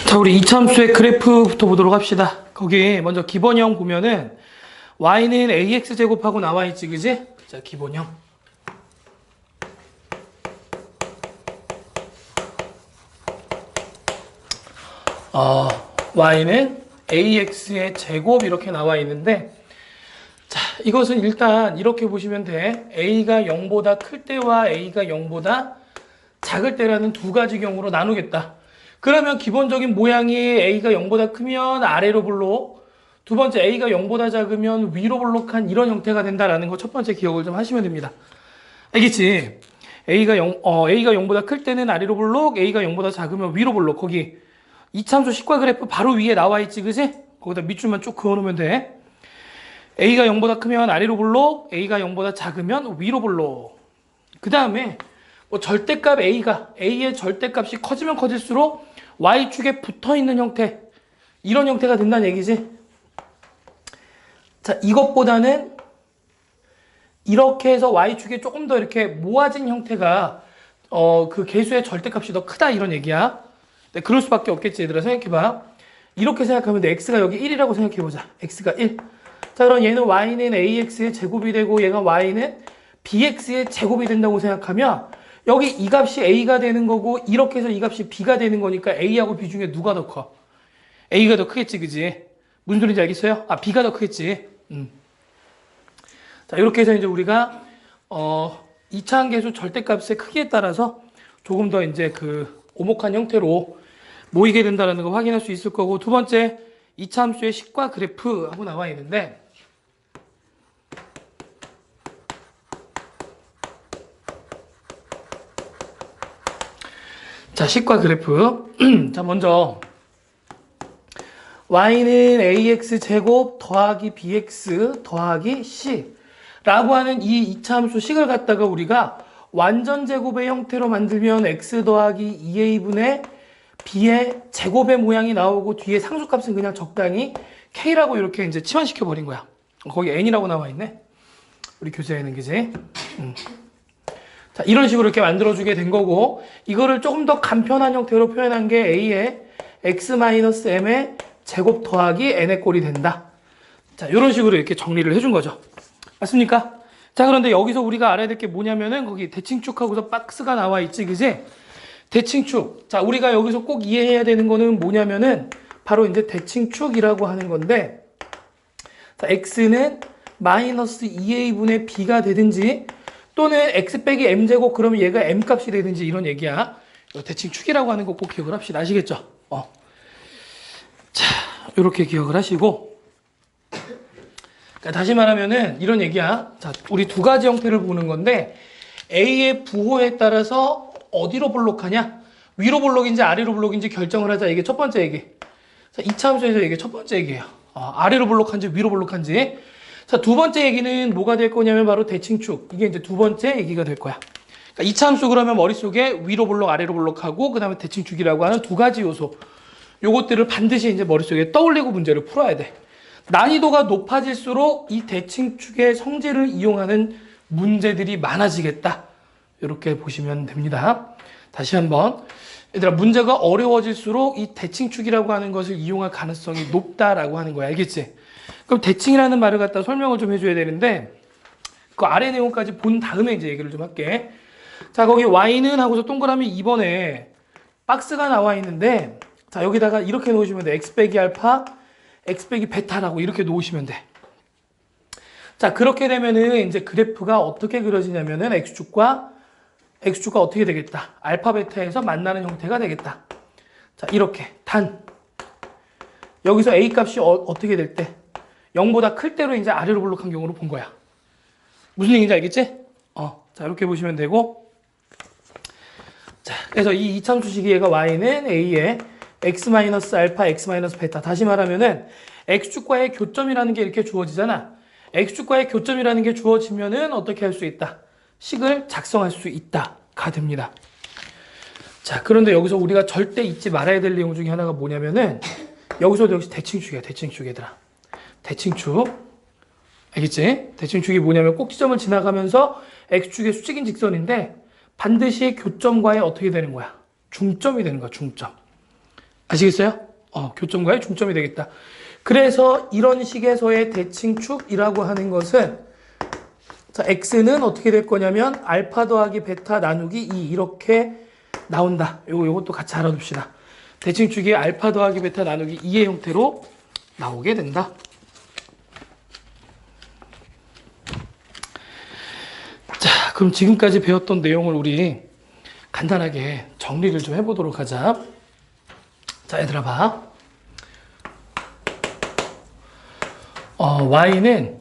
자, 우리 이참수의 그래프부터 보도록 합시다. 거기 먼저 기본형 보면은 y는 ax 제곱하고 나와 있지, 그지? 자, 기본형. y는 ax의 제곱 이렇게 나와 있는데, 자, 이것은 일단 이렇게 보시면 돼. a가 0보다 클 때와 a가 0보다 작을 때라는 두 가지 경우로 나누겠다. 그러면 기본적인 모양이 a가 0보다 크면 아래로 볼록, 두 번째 a가 0보다 작으면 위로 볼록한 이런 형태가 된다라는 거 첫 번째 기억을 좀 하시면 됩니다. 알겠지? a가 0보다 클 때는 아래로 볼록, a가 0보다 작으면 위로 볼록. 거기 이참수 식과 그래프 바로 위에 나와 있지, 그지? 거기다 밑줄만 쭉 그어놓으면 돼. a가 0보다 크면 아래로 볼록, a가 0보다 작으면 위로 볼록. 그 다음에 뭐 절대값 a의 절대값이 커지면 커질수록 y축에 붙어있는 형태, 이런 형태가 된다는 얘기지. 자, 이것보다는 이렇게 해서 y축에 조금 더 이렇게 모아진 형태가 그 개수의 절대값이 더 크다, 이런 얘기야. 근데 그럴 수밖에 없겠지. 얘들아, 생각해봐. 이렇게 생각하면 돼. x가 여기 1이라고 생각해보자. x가 1. 자, 그럼 얘는 y는 ax의 제곱이 되고 얘가 y는 bx의 제곱이 된다고 생각하면 여기 이 값이 a가 되는 거고 이렇게 해서 이 값이 b가 되는 거니까 a하고 b 중에 누가 더 커? a가 더 크겠지, 그지? 무슨 소리인지 알겠어요? 아, b가 더 크겠지. 자, 이렇게 해서 이제 우리가 2차 계수 절대값의 크기에 따라서 조금 더 이제 그 오목한 형태로 모이게 된다는 거 확인할 수 있을 거고, 두 번째 이참수의 식과 그래프 하고 나와 있는데, 자, 식과 그래프. 자, 먼저 y는 ax 제곱 더하기 bx 더하기 c 라고 하는 이 이차함수 식을 갖다가 우리가 완전 제곱의 형태로 만들면 x 더하기 2a분의 b의 제곱의 모양이 나오고 뒤에 상수값은 그냥 적당히 k라고 이렇게 이제 치환시켜 버린 거야. 거기 n이라고 나와 있네. 우리 교재에는, 그지? 자, 이런 식으로 이렇게 만들어주게 된 거고, 이거를 조금 더 간편한 형태로 표현한 게 a의 x-m의 제곱 더하기 n의 꼴이 된다. 자, 이런 식으로 이렇게 정리를 해준 거죠. 맞습니까? 자, 그런데 여기서 우리가 알아야 될 게 뭐냐면은 거기 대칭축하고서 박스가 나와 있지, 그지? 대칭축. 자, 우리가 여기서 꼭 이해해야 되는 거는 뭐냐면은 바로 이제 대칭축이라고 하는 건데, 자, x는 마이너스 2a분의 b가 되든지 또는 x 빼기 m제곱, 그러면 얘가 m값이 되든지 이런 얘기야. 대칭축이라고 하는 거 꼭 기억을 합시다. 아시겠죠? 자, 이렇게 기억을 하시고, 그러니까 다시 말하면은 이런 얘기야. 자, 우리 두 가지 형태를 보는 건데, a의 부호에 따라서 어디로 볼록하냐? 위로 볼록인지 아래로 볼록인지 결정을 하자. 이게 첫 번째 얘기. 자, 이차함수에서 이게 첫 번째 얘기예요. 아래로 볼록한지 위로 볼록한지. 자, 두 번째 얘기는 뭐가 될 거냐면 바로 대칭축. 이게 이제 두 번째 얘기가 될 거야. 그러니까 이차함수 그러면 머릿속에 위로 볼록, 아래로 볼록하고 그 다음에 대칭축이라고 하는 두 가지 요소. 요것들을 반드시 이제 머릿속에 떠올리고 문제를 풀어야 돼. 난이도가 높아질수록 이 대칭축의 성질을 이용하는 문제들이 많아지겠다. 이렇게 보시면 됩니다. 다시 한번. 얘들아, 문제가 어려워질수록 이 대칭축이라고 하는 것을 이용할 가능성이 높다라고 하는 거야. 알겠지? 그럼 대칭이라는 말을 갖다 설명을 좀 해줘야 되는데, 그 아래 내용까지 본 다음에 이제 얘기를 좀 할게. 자, 거기 y는 하고서 동그라미 2번에 박스가 나와 있는데, 자, 여기다가 이렇게 놓으시면 돼. x 빼기 알파, x 빼기 베타라고 이렇게 놓으시면 돼. 자, 그렇게 되면은 이제 그래프가 어떻게 그려지냐면은 x축과 어떻게 되겠다. 알파 베타에서 만나는 형태가 되겠다. 자, 이렇게 여기서 a 값이 어떻게 될 때? 0보다 클 때로 이제 아래로 볼록한 경우로 본 거야. 무슨 얘기인지 알겠지? 자, 이렇게 보시면 되고. 자, 그래서 이 이참수식이 얘가 y는 a의 x-알파, x-베타. 다시 말하면은 x축과의 교점이라는 게 이렇게 주어지잖아. x축과의 교점이라는 게 주어지면은 어떻게 할 수 있다? 식을 작성할 수 있다가 됩니다. 자, 그런데 여기서 우리가 절대 잊지 말아야 될 내용 중에 하나가 뭐냐면은 여기서도 역시 대칭축이야. 대칭축, 얘들아. 대칭축. 알겠지? 대칭축이 뭐냐면 꼭지점을 지나가면서 x축의 수직인 직선인데 반드시 교점과의 어떻게 되는 거야? 중점이 되는 거야. 중점. 아시겠어요? 교점과의 중점이 되겠다. 그래서 이런 식에서의 대칭축이라고 하는 것은 자, x는 어떻게 될 거냐면 알파 더하기 베타 나누기 2 이렇게 나온다. 요것도 같이 알아둡시다. 대칭축이 알파 더하기 베타 나누기 2의 형태로 나오게 된다. 자, 그럼 지금까지 배웠던 내용을 우리 간단하게 정리를 좀 해보도록 하자. 자, 얘들아 봐. y는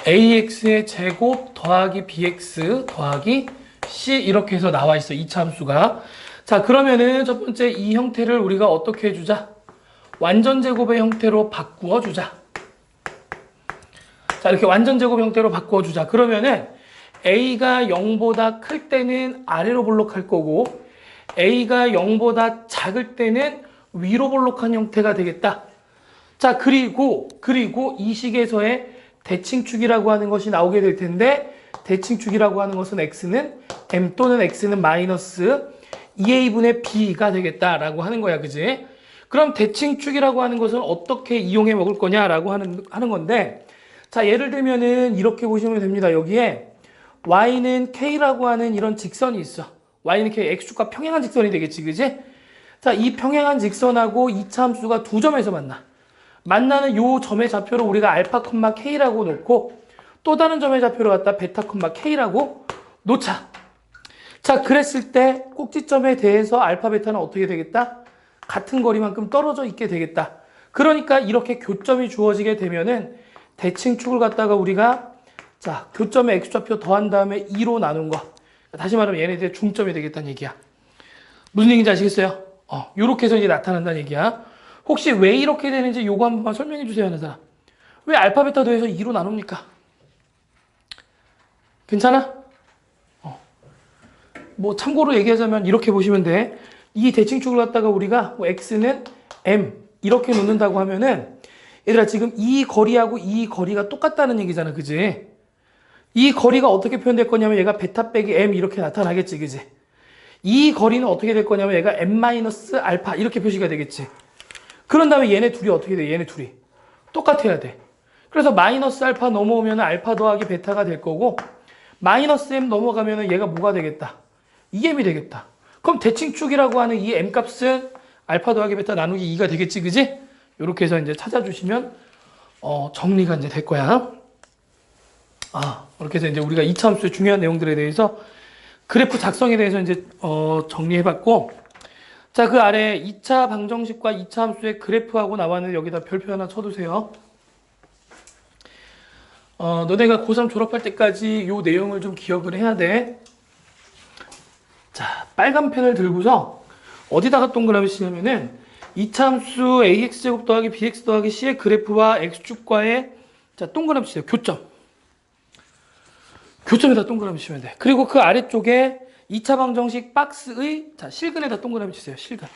ax의 제곱 더하기 bx 더하기 c 이렇게 해서 나와 있어. 이차함수가. 자, 그러면은 첫 번째 이 형태를 우리가 어떻게 해주자? 완전 제곱의 형태로 바꾸어 주자. 자, 이렇게 완전 제곱 형태로 바꾸어 주자. 그러면은 a가 0보다 클 때는 아래로 볼록할 거고 a가 0보다 작을 때는 위로 볼록한 형태가 되겠다. 자, 그리고 이 식에서의 대칭축이라고 하는 것이 나오게 될 텐데 대칭축이라고 하는 것은 x는 m 또는 x는 마이너스 2a분의 b가 되겠다라고 하는 거야. 그지? 그럼 대칭축이라고 하는 것은 어떻게 이용해 먹을 거냐라고 하는 건데 자, 예를 들면은 이렇게 보시면 됩니다. 여기에 y는 k라고 하는 이런 직선이 있어. y는 k, x축과 평행한 직선이 되겠지. 그지? 자, 이 평행한 직선하고 이차함수가 두 점에서 만나는 요 점의 좌표를 우리가 알파, k라고 놓고 또 다른 점의 좌표를 갖다 베타, k라고 놓자. 자, 그랬을 때 꼭지점에 대해서 알파, 베타는 어떻게 되겠다? 같은 거리만큼 떨어져 있게 되겠다. 그러니까 이렇게 교점이 주어지게 되면은 대칭축을 갖다가 우리가 자, 교점의 x좌표 더한 다음에 2로 나눈 거. 다시 말하면 얘네들의 중점이 되겠다는 얘기야. 무슨 얘기인지 아시겠어요? 요렇게 해서 이제 나타난다는 얘기야. 혹시 왜 이렇게 되는지 요거 한 번만 설명해 주세요, 하는 사람. 왜 알파, 베타 더해서 2로 나눕니까? 괜찮아? 뭐 참고로 얘기하자면 이렇게 보시면 돼. 이 대칭축을 갖다가 우리가 뭐 x는 m 이렇게 놓는다고 하면은 얘들아 지금 이 거리하고 이 거리가 똑같다는 얘기잖아. 그지? 이 거리가 어떻게 표현될 거냐면 얘가 베타 빼기 m 이렇게 나타나겠지. 그지? 이 거리는 어떻게 될 거냐면 얘가 m-알파 이렇게 표시가 되겠지. 그런 다음에 얘네 둘이 어떻게 돼? 얘네 둘이 똑같아야 돼. 그래서 마이너스 알파 넘어오면 알파 더하기 베타가 될 거고 마이너스 m 넘어가면 얘가 뭐가 되겠다? 2m이 되겠다. 그럼 대칭축이라고 하는 이 m 값은 알파 더하기 베타 나누기 2가 되겠지. 그지? 이렇게 해서 이제 찾아주시면 정리가 이제 될 거야. 이렇게 해서 이제 우리가 이차함수의 중요한 내용들에 대해서 그래프 작성에 대해서 이제 정리해봤고, 자, 그 아래 2차 방정식과 2차 함수의 그래프하고 나왔는데 여기다 별표 하나 쳐두세요. 너네가 고3 졸업할 때까지 요 내용을 좀 기억을 해야 돼. 자, 빨간 펜을 들고서 어디다가 동그라미 치냐면은 2차 함수 ax제곱 더하기 bx 더하기 c의 그래프와 x축과의 자, 동그라미 치세요. 교점에다 동그라미 치면 돼. 그리고 그 아래쪽에 2차 방정식 박스의 자, 실근에다 동그라미 치세요. 실근.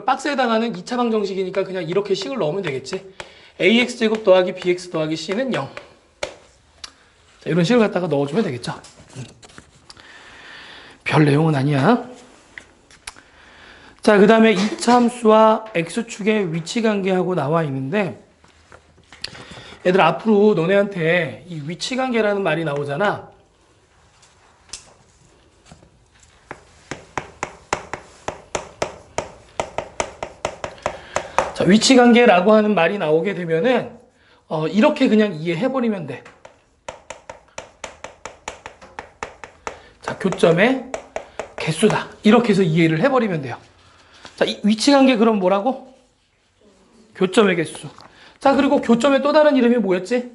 박스에 해당하는 2차 방정식이니까 그냥 이렇게 식을 넣으면 되겠지. ax제곱 더하기 bx 더하기 c는 0. 자, 이런 식을 갖다가 넣어주면 되겠죠. 별 내용은 아니야. 자, 그 다음에 2차 함수와 x축의 위치 관계하고 나와 있는데 얘들 앞으로 너네한테 이 위치 관계라는 말이 나오잖아. 자, 위치 관계라고 하는 말이 나오게 되면은 이렇게 그냥 이해해버리면 돼. 자, 교점의 개수다. 이렇게 해서 이해를 해버리면 돼요. 자, 이 위치 관계 그럼 뭐라고? 교점의 개수. 자, 그리고 교점의 또 다른 이름이 뭐였지?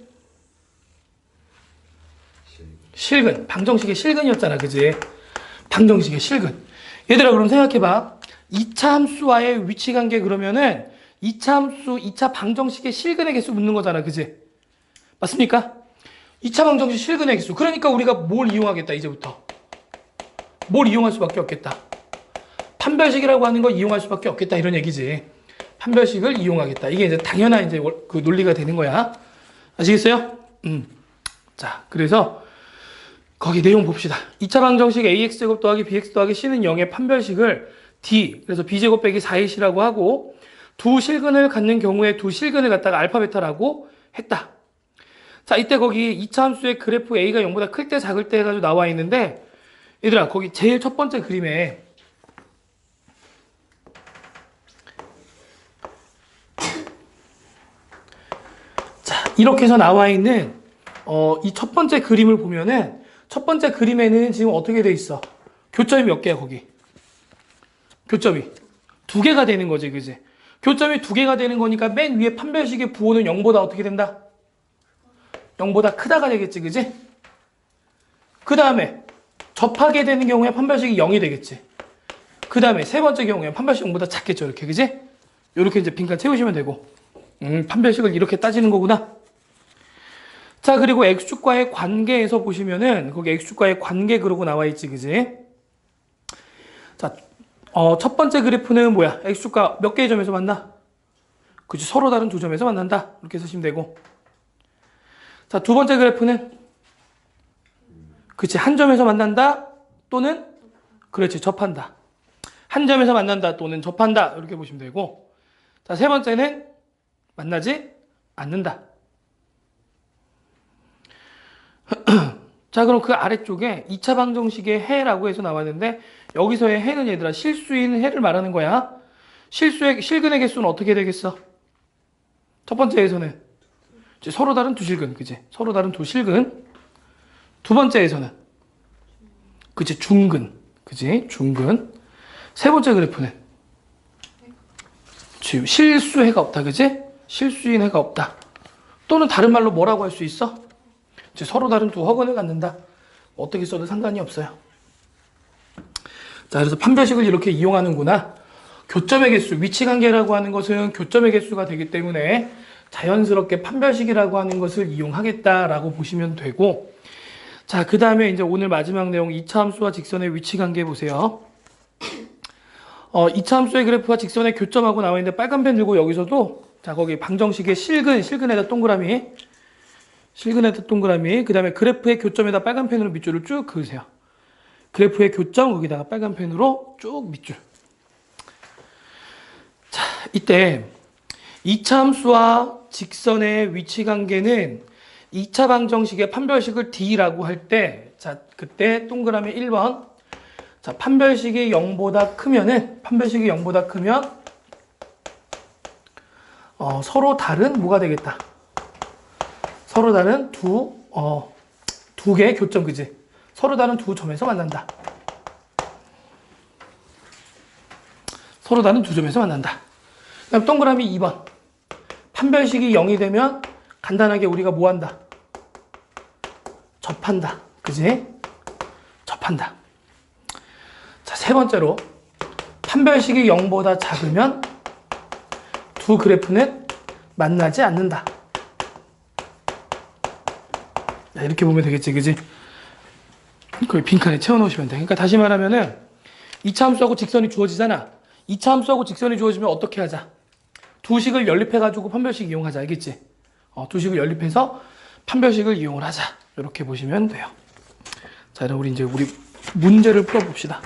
실근. 방정식의 실근이었잖아. 그지? 방정식의 실근. 얘들아, 그럼 생각해봐. 2차 함수와의 위치 관계 그러면은 2차 함수, 2차 방정식의 실근의 개수 묻는 거잖아. 그지? 맞습니까? 2차 방정식 실근의 개수. 그러니까 우리가 뭘 이용하겠다, 이제부터. 뭘 이용할 수밖에 없겠다. 판별식이라고 하는 거 이용할 수밖에 없겠다. 이런 얘기지. 판별식을 이용하겠다. 이게 이제 당연한 이제 그 논리가 되는 거야. 아시겠어요? 자, 그래서 거기 내용 봅시다. 2차 방정식 ax제곱 더하기 bx 더하기 c는 0의 판별식을 D. 그래서 B제곱 빼기 4ac라고 하고, 두 실근을 갖는 경우에 두 실근을 갖다가 알파, 베타라고 했다. 자, 이때 거기 2차 함수의 그래프 A가 0보다 클 때, 작을 때 해가지고 나와 있는데, 얘들아, 거기 제일 첫 번째 그림에, 자, 이렇게 해서 나와 있는, 이 첫 번째 그림을 보면은, 첫 번째 그림에는 지금 어떻게 돼 있어? 교점이 몇 개야, 거기? 교점이 두 개가 되는 거지, 그지? 교점이 두 개가 되는 거니까 맨 위에 판별식의 부호는 0보다 어떻게 된다? 0보다 크다가 되겠지, 그지? 그 다음에 접하게 되는 경우에 판별식이 0이 되겠지. 그 다음에 세 번째 경우에 판별식 0보다 작겠죠, 이렇게, 그지? 이렇게 이제 빈칸 채우시면 되고, 판별식을 이렇게 따지는 거구나. 자, 그리고 x축과의 관계에서 보시면은 거기 x축과의 관계 그러고 나와 있지, 그지? 자, 첫 번째 그래프는 뭐야? x축과 몇 개의 점에서 만나? 그치, 서로 다른 두 점에서 만난다. 이렇게 쓰시면 되고. 자, 두 번째 그래프는 그치, 한 점에서 만난다 또는 그렇지, 접한다. 한 점에서 만난다 또는 접한다. 이렇게 보시면 되고. 자, 세 번째는 만나지 않는다. 자, 그럼 그 아래쪽에 2차 방정식의 해라고 해서 나왔는데, 여기서의 해는 얘들아 실수인 해를 말하는 거야. 실근의 개수는 어떻게 되겠어? 첫 번째에서는 서로 다른 두 실근, 그치? 서로 다른 두 실근. 두 번째에서는 그치, 중근, 그치? 중근. 세 번째 그래프는 실수해가 없다, 그치? 실수인 해가 없다. 또는 다른 말로 뭐라고 할 수 있어? 서로 다른 두 허근을 갖는다. 어떻게 써도 상관이 없어요. 자, 그래서 판별식을 이렇게 이용하는구나. 교점의 개수, 위치관계라고 하는 것은 교점의 개수가 되기 때문에 자연스럽게 판별식이라고 하는 것을 이용하겠다라고 보시면 되고, 자, 그 다음에 이제 오늘 마지막 내용 2차 함수와 직선의 위치관계 보세요. 2차 함수의 그래프와 직선의 교점하고 나와 있는데 빨간 펜 들고 여기서도 자, 거기 방정식의 실근에다 동그라미, 그 다음에 그래프의 교점에다 빨간 펜으로 밑줄을 쭉 그으세요. 그래프의 교점 거기다가 빨간 펜으로 쭉 밑줄. 자, 이때 2차 함수와 직선의 위치관계는 2차 방정식의 판별식을 D라고 할 때, 자, 그때 동그라미 1번. 자, 판별식이 0보다 크면 서로 다른 뭐가 되겠다. 서로 다른 두 개의 교점, 그지? 서로 다른 두 점에서 만난다. 서로 다른 두 점에서 만난다. 그다음 동그라미 2번. 판별식이 0이 되면 간단하게 우리가 뭐 한다? 접한다. 그지? 접한다. 자, 세 번째로 판별식이 0보다 작으면 두 그래프는 만나지 않는다. 자, 이렇게 보면 되겠지, 그지? 거기 빈칸에 채워놓으시면 돼. 그러니까 다시 말하면은 2차 함수하고 직선이 주어지잖아. 2차 함수하고 직선이 주어지면 어떻게 하자? 두 식을 연립해가지고 판별식 이용하자, 알겠지? 두 식을 연립해서 판별식을 이용을 하자. 이렇게 보시면 돼요. 자, 그럼 우리 문제를 풀어봅시다.